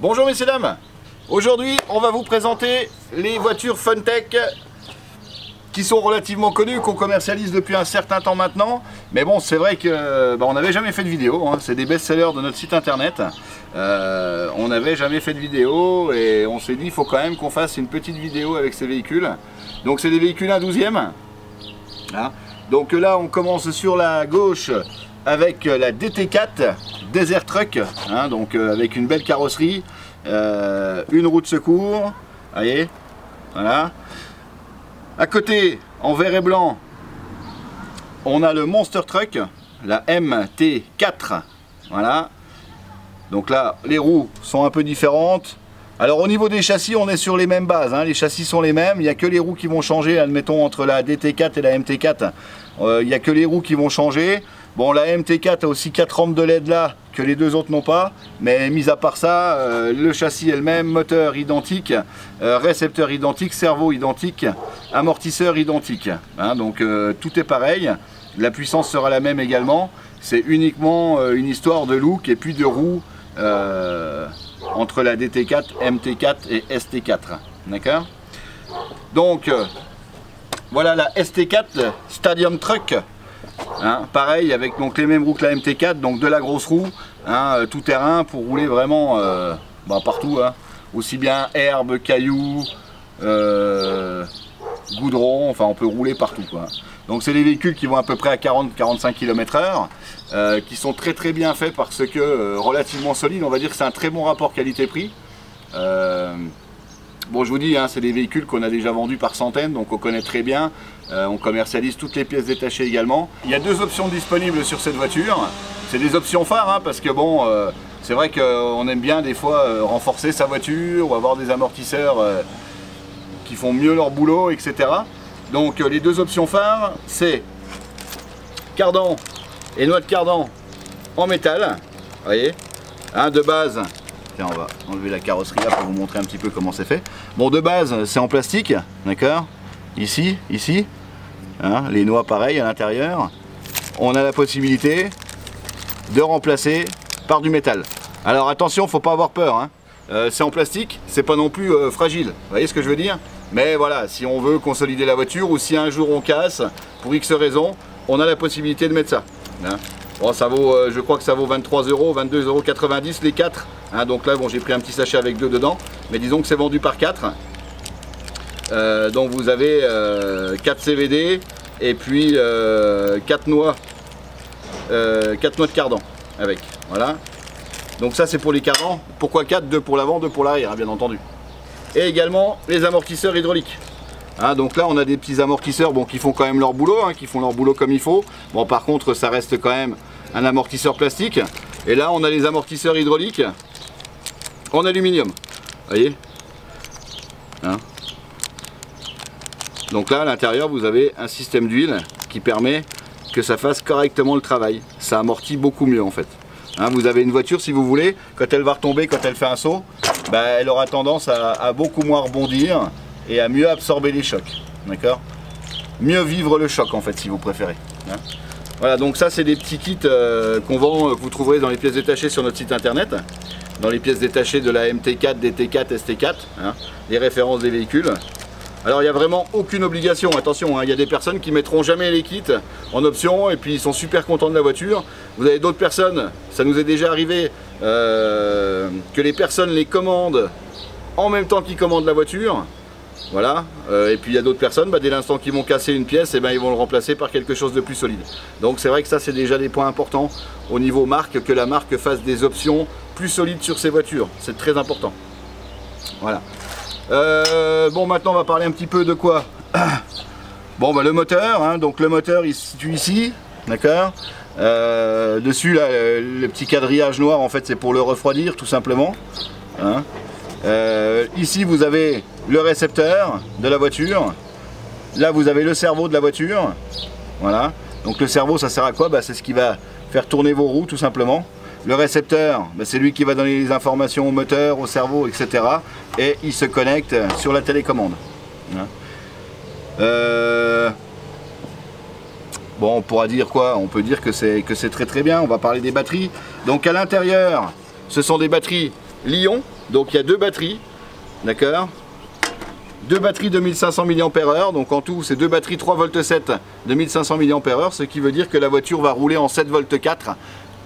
Bonjour messieurs dames, aujourd'hui on va vous présenter les voitures Funtech qui sont relativement connues, qu'on commercialise depuis un certain temps maintenant. Mais bon, c'est vrai que on n'avait jamais fait de vidéo, hein. C'est des best-sellers de notre site internet. On n'avait jamais fait de vidéo et on s'est dit il faut quand même qu'on fasse une petite vidéo avec ces véhicules. Donc c'est des véhicules 1/12e. Hein. Donc là on commence sur la gauche avec la DT4 Desert Truck, hein, donc avec une belle carrosserie, une roue de secours, voyez, voilà. À côté, en vert et blanc, on a le Monster Truck, la MT4, voilà. Donc là, les roues sont un peu différentes. Alors au niveau des châssis, on est sur les mêmes bases, hein. Les châssis sont les mêmes, il n'y a que les roues qui vont changer, admettons entre la DT4 et la MT4, il n'y a que les roues qui vont changer. Bon, la MT4 a aussi 4 rampes de LED là, que les deux autres n'ont pas, mais mis à part ça, le châssis est le même, moteur identique, récepteur identique, cerveau identique, amortisseur identique, hein, donc tout est pareil, la puissance sera la même également, c'est uniquement une histoire de look et puis de roues entre la DT4, MT4 et ST4, d'accord. Donc voilà la ST4 Stadium Truck. Hein, pareil avec donc les mêmes roues que la MT4, donc de la grosse roue, hein, tout terrain pour rouler vraiment partout, hein, aussi bien herbe, cailloux, goudron, enfin on peut rouler partout, quoi. Donc c'est des véhicules qui vont à peu près à 40-45 km/h, qui sont très bien faits parce que relativement solides, on va dire que c'est un très bon rapport qualité-prix. Bon, je vous dis, hein, c'est des véhicules qu'on a déjà vendus par centaines, donc on connaît très bien. On commercialise toutes les pièces détachées également. Il y a deux options disponibles sur cette voiture. C'est des options phares, hein, parce que bon, c'est vrai qu'on aime bien des fois renforcer sa voiture ou avoir des amortisseurs qui font mieux leur boulot, etc. Donc les deux options phares, c'est cardan et noix de cardan en métal. Vous voyez, hein, de base. Tiens, on va enlever la carrosserie là pour vous montrer un petit peu comment c'est fait. Bon, de base, c'est en plastique, d'accord. Ici, hein, les noix pareil à l'intérieur. On a la possibilité de remplacer par du métal. Alors attention, faut pas avoir peur, hein. C'est en plastique, c'est pas non plus fragile. Vous voyez ce que je veux dire? Mais voilà, si on veut consolider la voiture ou si un jour on casse, pour X raison, on a la possibilité de mettre ça. Hein. Bon, ça vaut, je crois que ça vaut 23 €, 22,90 € les 4. Hein, donc là, bon, j'ai pris un petit sachet avec 2 dedans, mais disons que c'est vendu par 4. Donc vous avez 4 CVD et puis 4 noix de cardan avec, voilà. Donc ça c'est pour les cardans. Pourquoi 4? 2 pour l'avant, 2 pour l'arrière, hein, bien entendu. Et également les amortisseurs hydrauliques. Hein, donc là on a des petits amortisseurs, bon, qui font quand même leur boulot, hein, qui font leur boulot comme il faut. Bon, par contre ça reste quand même un amortisseur plastique. Et là on a les amortisseurs hydrauliques en aluminium, vous voyez, hein. Donc là à l'intérieur vous avez un système d'huile qui permet que ça fasse correctement le travail. Ça amortit beaucoup mieux en fait. Hein, vous avez une voiture, si vous voulez, quand elle va retomber, quand elle fait un saut, elle aura tendance à beaucoup moins rebondir et à mieux absorber les chocs. D'accord? Mieux vivre le choc en fait, si vous préférez. Hein. Voilà, donc ça c'est des petits kits qu'on vend, que vous trouverez dans les pièces détachées sur notre site internet. Dans les pièces détachées de la MT4, DT4, ST4, hein, les références des véhicules. Alors il n'y a vraiment aucune obligation, attention, hein, il y a des personnes qui mettront jamais les kits en option et puis ils sont super contents de la voiture. Vous avez d'autres personnes, ça nous est déjà arrivé que les personnes les commandent en même temps qu'ils commandent la voiture. Voilà, et puis il y a d'autres personnes, dès l'instant qu'ils vont casser une pièce, ils vont le remplacer par quelque chose de plus solide. Donc c'est vrai que ça c'est déjà des points importants au niveau marque, que la marque fasse des options plus solides sur ses voitures, c'est très important. Voilà. Bon, maintenant on va parler un petit peu de quoi. Bon, le moteur, hein, donc le moteur il se situe ici, d'accord. Dessus là, le petit quadrillage noir en fait c'est pour le refroidir tout simplement, hein. Ici vous avez le récepteur de la voiture, là vous avez le cerveau de la voiture, voilà. Donc le cerveau ça sert à quoi? C'est ce qui va faire tourner vos roues tout simplement. Le récepteur, c'est lui qui va donner les informations au moteur, au cerveau, etc. Et il se connecte sur la télécommande. Bon, on pourra dire quoi? On peut dire que c'est très bien. On va parler des batteries. Donc à l'intérieur, ce sont des batteries Li-ion, Donc il y a deux batteries, d'accord, deux batteries de 1500 mAh, donc en tout c'est deux batteries 3,7 V de 1500 mAh, ce qui veut dire que la voiture va rouler en 7,4 V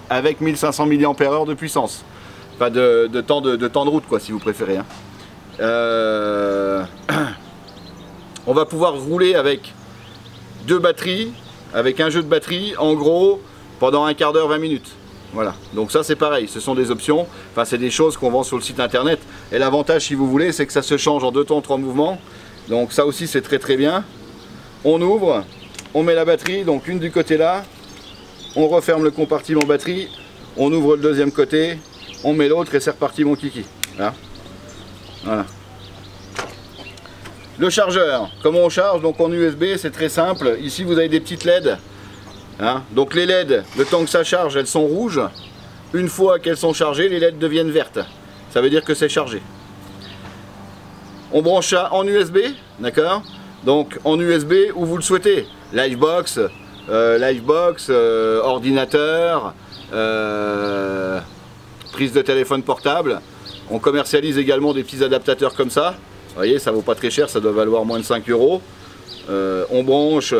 avec 1500 mAh de puissance. Enfin de temps de route quoi si vous préférez. Hein. On va pouvoir rouler avec deux batteries, avec un jeu de batterie, en gros, pendant un quart d'heure, 20 minutes. Voilà, donc ça c'est pareil, ce sont des options, enfin c'est des choses qu'on vend sur le site internet. Et l'avantage si vous voulez, c'est que ça se change en 2 temps, 3 mouvements. Donc ça aussi c'est très bien. On ouvre, on met la batterie, donc une du côté là, on referme le compartiment batterie, on ouvre le deuxième côté, on met l'autre et c'est reparti mon kiki. Là. Voilà. Le chargeur, comment on charge? Donc en USB, c'est très simple. Ici vous avez des petites LED. Hein, donc les LED, le temps que ça charge, elles sont rouges. Une fois qu'elles sont chargées, les LED deviennent vertes. Ça veut dire que c'est chargé. On branche ça en USB, d'accord? Donc en USB où vous le souhaitez. Livebox, ordinateur, prise de téléphone portable. On commercialise également des petits adaptateurs comme ça. Vous voyez, ça vaut pas très cher, ça doit valoir moins de 5 €. On branche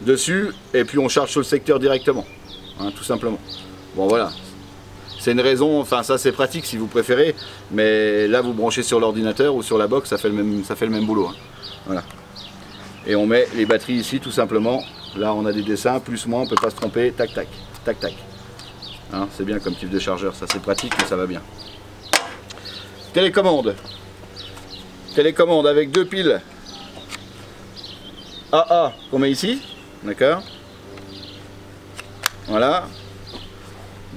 dessus et puis on charge sur le secteur directement, hein, tout simplement. Bon voilà, c'est une raison, enfin ça c'est pratique si vous préférez, mais là vous branchez sur l'ordinateur ou sur la box, ça fait le même boulot. Hein. Voilà. Et on met les batteries ici tout simplement. Là on a des dessins, plus moins, on peut pas se tromper, tac tac, tac tac. Hein, c'est bien comme type de chargeur, ça c'est pratique mais ça va bien. Télécommande. Télécommande avec deux piles AA qu'on met ici. D'accord. Voilà.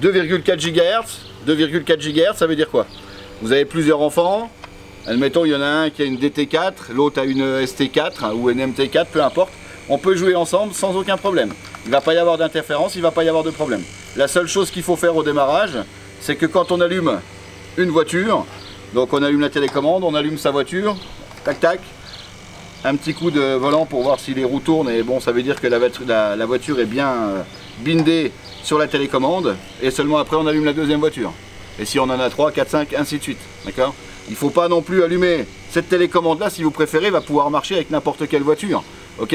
2,4 GHz. 2,4 GHz, ça veut dire quoi? Vous avez plusieurs enfants. Admettons, il y en a un qui a une DT4, l'autre a une ST4 ou une MT4, peu importe. On peut jouer ensemble sans aucun problème. Il ne va pas y avoir d'interférence, il ne va pas y avoir de problème. La seule chose qu'il faut faire au démarrage, c'est que quand on allume une voiture, donc on allume la télécommande, on allume sa voiture, tac tac. Un petit coup de volant pour voir si les roues tournent et bon ça veut dire que la voiture est bien bindée sur la télécommande et seulement après on allume la deuxième voiture. Et si on en a 3, 4, 5, ainsi de suite. D'accord? Il ne faut pas non plus allumer cette télécommande là si vous préférez, va pouvoir marcher avec n'importe quelle voiture. Ok?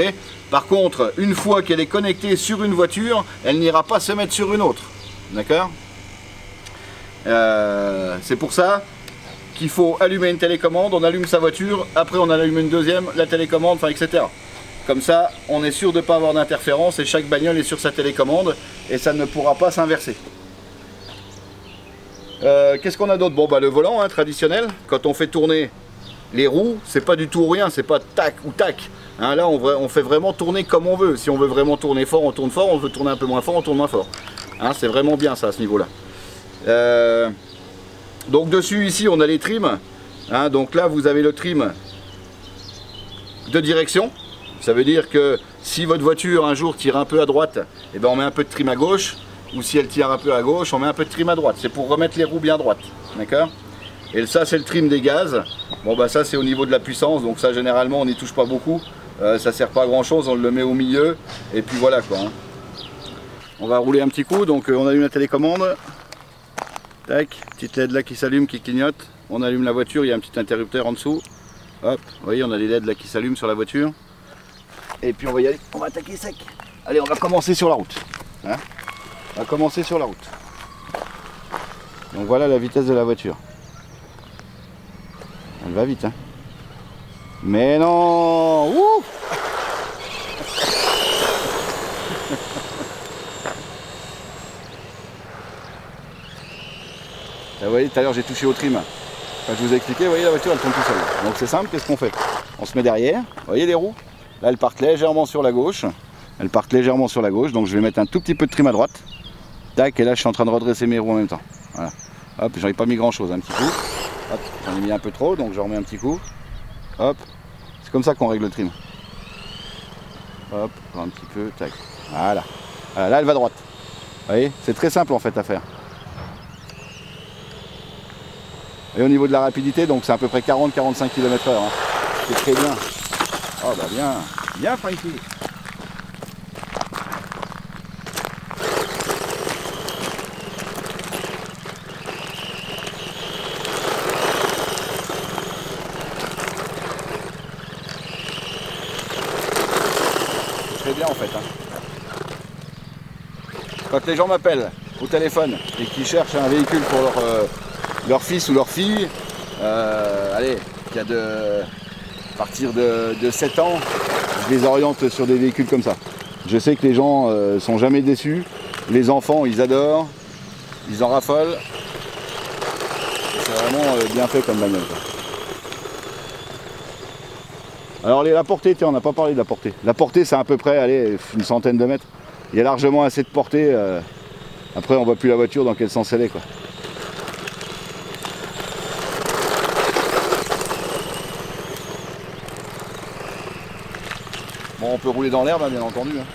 Par contre, une fois qu'elle est connectée sur une voiture, elle n'ira pas se mettre sur une autre. D'accord? C'est pour ça qu'il faut allumer une télécommande, on allume sa voiture, après on allume une deuxième, la télécommande, enfin etc. Comme ça, on est sûr de ne pas avoir d'interférence et chaque bagnole est sur sa télécommande et ça ne pourra pas s'inverser. Qu'est-ce qu'on a d'autre? Bon bah le volant hein, traditionnel, quand on fait tourner les roues, c'est pas du tout rien, c'est pas tac ou tac. Hein, là on fait vraiment tourner comme on veut. Si on veut vraiment tourner fort, on tourne fort, on veut tourner un peu moins fort, on tourne moins fort. Hein, c'est vraiment bien ça à ce niveau-là. Donc dessus ici on a les trims, hein, donc là vous avez le trim de direction, ça veut dire que si votre voiture un jour tire un peu à droite, et ben on met un peu de trim à gauche, ou si elle tire un peu à gauche, on met un peu de trim à droite, c'est pour remettre les roues bien droites, d'accord? Et ça c'est le trim des gaz, bon bah ça c'est au niveau de la puissance, donc ça généralement on n'y touche pas beaucoup, ça sert pas à grand chose, on le met au milieu, et puis voilà quoi. Hein. On va rouler un petit coup, donc on allume la télécommande. Tac, petite LED là qui s'allume, qui clignote. On allume la voiture, il y a un petit interrupteur en dessous. Hop, vous voyez, on a les LED là qui s'allument sur la voiture. Et puis on va y aller, on va attaquer sec. Allez, on va commencer sur la route. Hein, on va commencer sur la route. Donc voilà la vitesse de la voiture. Elle va vite, hein. Mais non, ouh. Vous voyez, tout à l'heure j'ai touché au trim. Quand je vous ai expliqué, vous voyez, la voiture elle tourne tout seul. Donc c'est simple, qu'est-ce qu'on fait? On se met derrière, vous voyez les roues? Là elles partent légèrement sur la gauche. Elles partent légèrement sur la gauche, donc je vais mettre un tout petit peu de trim à droite. Tac, et là je suis en train de redresser mes roues en même temps. Voilà. Hop, j'en ai pas mis grand chose, un petit coup. Hop, j'en ai mis un peu trop, donc je remets un petit coup. Hop, c'est comme ça qu'on règle le trim. Hop, un petit peu, tac. Voilà. Voilà, là elle va droite. Vous voyez, c'est très simple en fait à faire. Et au niveau de la rapidité, donc c'est à peu près 40-45 km/h. Hein. C'est très bien. Oh bah bien, bien Frankie. bien en fait. Hein. Quand les gens m'appellent au téléphone et qu'ils cherchent un véhicule pour leur fils ou leur fille, allez, qui a à partir de 7 ans, je les oriente sur des véhicules comme ça. Je sais que les gens sont jamais déçus. Les enfants, ils adorent, ils en raffolent. C'est vraiment bien fait comme bagnole. Alors la portée, tiens, on n'a pas parlé de la portée. La portée, c'est à peu près, allez, une centaine de mètres. Il y a largement assez de portée. Après, on voit plus la voiture dans quel sens elle est, quoi. Bon, on peut rouler dans l'herbe, hein, bien entendu. Hein.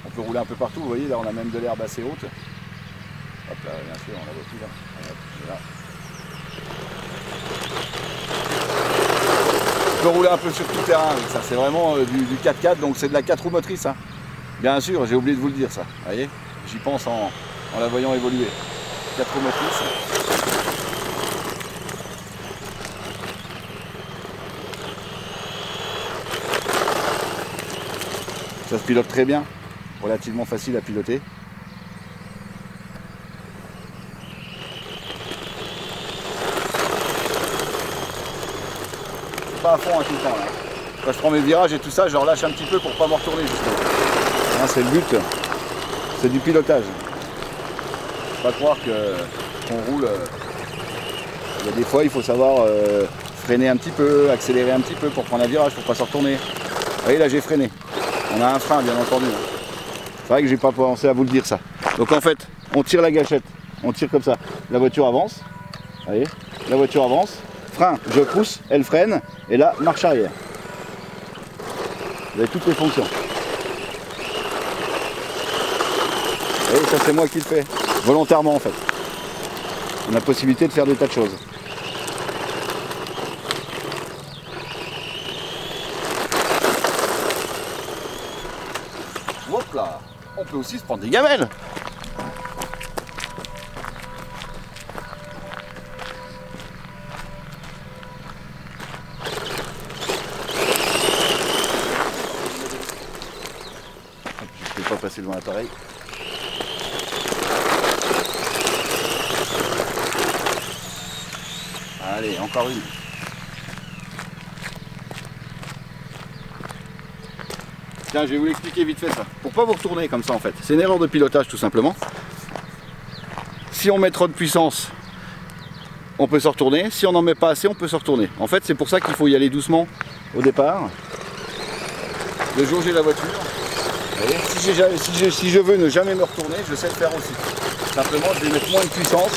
On peut rouler un peu partout. Vous voyez, là, on a même de l'herbe assez haute. Hop là, bien sûr, on la voit plus là. Là. On peut rouler un peu sur tout terrain avec ça. C'est vraiment du 4x4, donc c'est de la 4 roues motrices. Hein. Bien sûr, j'ai oublié de vous le dire ça. Vous voyez, j'y pense en la voyant évoluer. 4 roues motrices. Ça se pilote très bien, relativement facile à piloter. Pas à fond tout le temps là. Quand je prends mes virages et tout ça, je relâche un petit peu pour pas me retourner justement. Hein, c'est le but, c'est du pilotage. Faut pas croire qu'on roule. Il y a des fois il faut savoir freiner un petit peu, accélérer un petit peu pour prendre un virage, pour pas se retourner. Vous voyez là j'ai freiné. On a un frein bien entendu. C'est vrai que j'ai pas pensé à vous le dire ça. Donc en fait, on tire la gâchette, on tire comme ça. La voiture avance. Vous voyez, la voiture avance. Frein, je pousse, elle freine. Et là, marche arrière. Vous avez toutes les fonctions. Vous voyez, ça c'est moi qui le fais. Volontairement en fait. On a la possibilité de faire des tas de choses. Hop là, on peut aussi se prendre des gamelles. Je ne peux pas passer devant l'appareil. Allez, encore une. Tiens, je vais vous l'expliquer vite fait ça. Pour pas vous retourner comme ça en fait. C'est une erreur de pilotage tout simplement. Si on met trop de puissance, on peut se retourner. Si on n'en met pas assez, on peut se retourner. En fait, c'est pour ça qu'il faut y aller doucement au départ. De jauger la voiture. Si je veux ne jamais me retourner, je sais le faire aussi. Simplement, je vais mettre moins de puissance,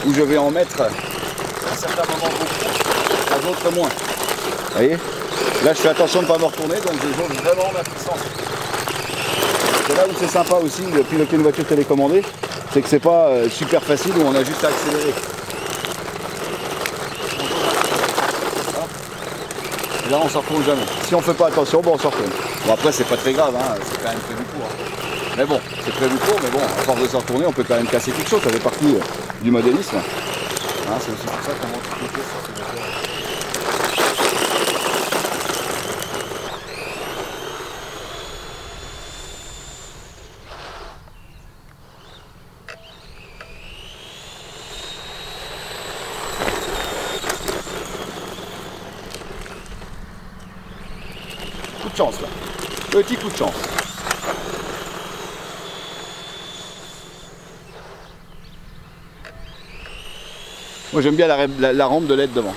ou je vais en mettre à certains moments beaucoup, à d'autres moins. Vous voyez ? Là, je fais attention de ne pas me retourner, donc je jauge vraiment ma puissance. C'est là où c'est sympa aussi de piloter une voiture télécommandée, c'est que c'est pas super facile où on a juste à accélérer. Et là, on ne se retourne jamais. Si on ne fait pas attention, bon, on se retourne. Bon, après, c'est pas très grave, hein, c'est quand même prévu pour. Hein. Mais bon, c'est prévu pour, mais bon, à force de se retourner, on peut quand même casser quelque chose. Ça fait partie du modélisme. Hein, c'est aussi pour ça qu'on monte toutes les pièces sur ces voitures. Coup de chance là, petit coup de chance. Moi j'aime bien la rampe de LED devant.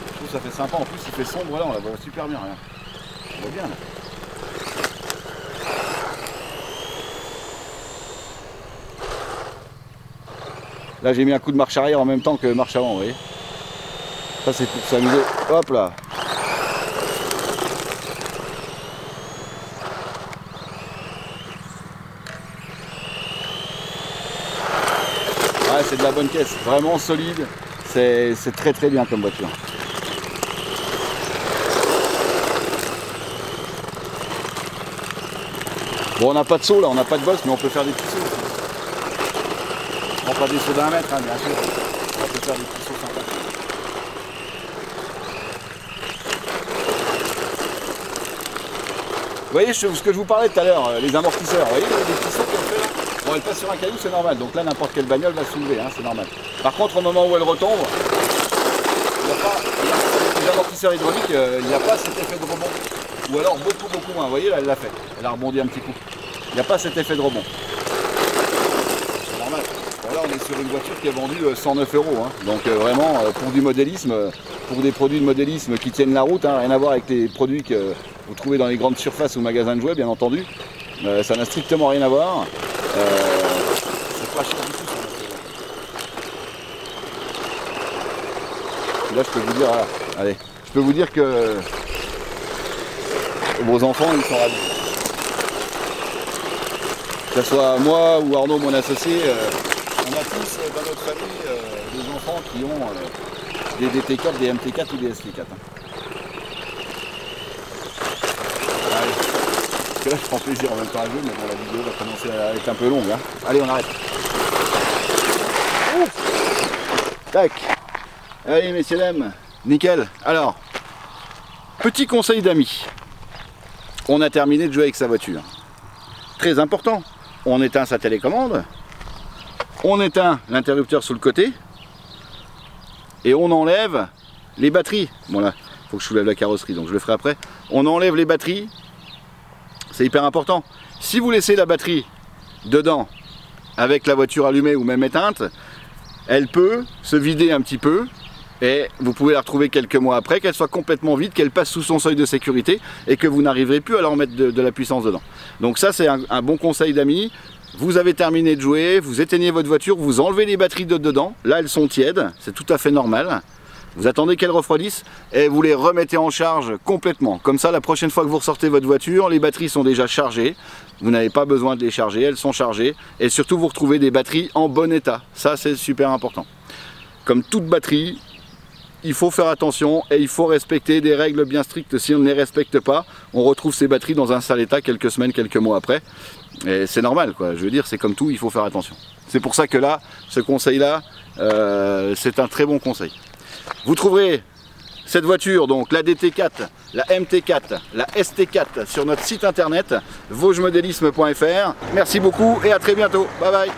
Je trouve que ça fait sympa, en plus il fait sombre là, on la voit super bien. Regarde. On voit bien là. Là j'ai mis un coup de marche arrière en même temps que marche avant, vous voyez. Ça c'est pour s'amuser. Hop là. Ouais, c'est de la bonne caisse, vraiment solide, c'est très très bien comme voiture. Bon, on n'a pas de saut là, on n'a pas de bosse, mais on peut faire des petits sauts aussi. On prend pas des sauts d'1 mètre, hein, bien sûr. On peut faire des petits sauts sympas. voyez ce que je vous parlais tout à l'heure, les amortisseurs, vous voyez les petits sauts qu'elle fait là. Bon, elle passe sur un caillou, c'est normal, donc là n'importe quelle bagnole va soulever, hein, c'est normal. Par contre, au moment où elle retombe, les amortisseurs hydrauliques, il n'y a pas cet effet de rebond. Ou alors beaucoup moins, vous voyez là, elle l'a fait, elle a rebondi un petit coup. Il n'y a pas cet effet de rebond. C'est normal. Bon, là on est sur une voiture qui est vendue 109 €, hein. Donc vraiment pour du modélisme, pour des produits de modélisme qui tiennent la route, hein, rien à voir avec les produits que vous trouvez dans les grandes surfaces ou magasins de jouets, bien entendu. Ça n'a strictement rien à voir. C'est pas cher du tout, ça. Et là je peux vous dire, voilà, allez, je peux vous dire que vos enfants ils sont ravis. Que ce soit moi ou Arnaud, mon associé, on a tous dans notre famille des enfants qui ont des DT4, des MT4 ou des ST4. Hein. Allez. Parce que là je prends plaisir en même temps à jouer, mais bon la vidéo va commencer à être un peu longue. Hein. Allez, on arrête. Ouf. Tac. Allez messieurs dames, nickel. Alors, petit conseil d'amis. On a terminé de jouer avec sa voiture. Très important. On éteint sa télécommande. On éteint l'interrupteur sous le côté. Et on enlève les batteries. Bon là, il faut que je soulève la carrosserie, donc je le ferai après. On enlève les batteries. C'est hyper important. Si vous laissez la batterie dedans, avec la voiture allumée ou même éteinte, elle peut se vider un petit peu. Et vous pouvez la retrouver quelques mois après, qu'elle soit complètement vide, qu'elle passe sous son seuil de sécurité et que vous n'arriverez plus à leur mettre de la puissance dedans. Donc ça c'est un bon conseil d'amis. Vous avez terminé de jouer, vous éteignez votre voiture, vous enlevez les batteries de dedans. Là elles sont tièdes, c'est tout à fait normal. Vous attendez qu'elles refroidissent et vous les remettez en charge complètement. Comme ça la prochaine fois que vous ressortez votre voiture, les batteries sont déjà chargées. Vous n'avez pas besoin de les charger, elles sont chargées. Et surtout vous retrouvez des batteries en bon état. Ça c'est super important. Comme toute batterie, il faut faire attention et il faut respecter des règles bien strictes. Si on ne les respecte pas, on retrouve ces batteries dans un sale état quelques semaines, quelques mois après. Et c'est normal, quoi. Je veux dire, c'est comme tout, il faut faire attention. C'est pour ça que là, ce conseil-là, c'est un très bon conseil. Vous trouverez cette voiture, donc la DT4, la MT4, la ST4 sur notre site internet, vosgemodélisme.fr. Merci beaucoup et à très bientôt. Bye bye.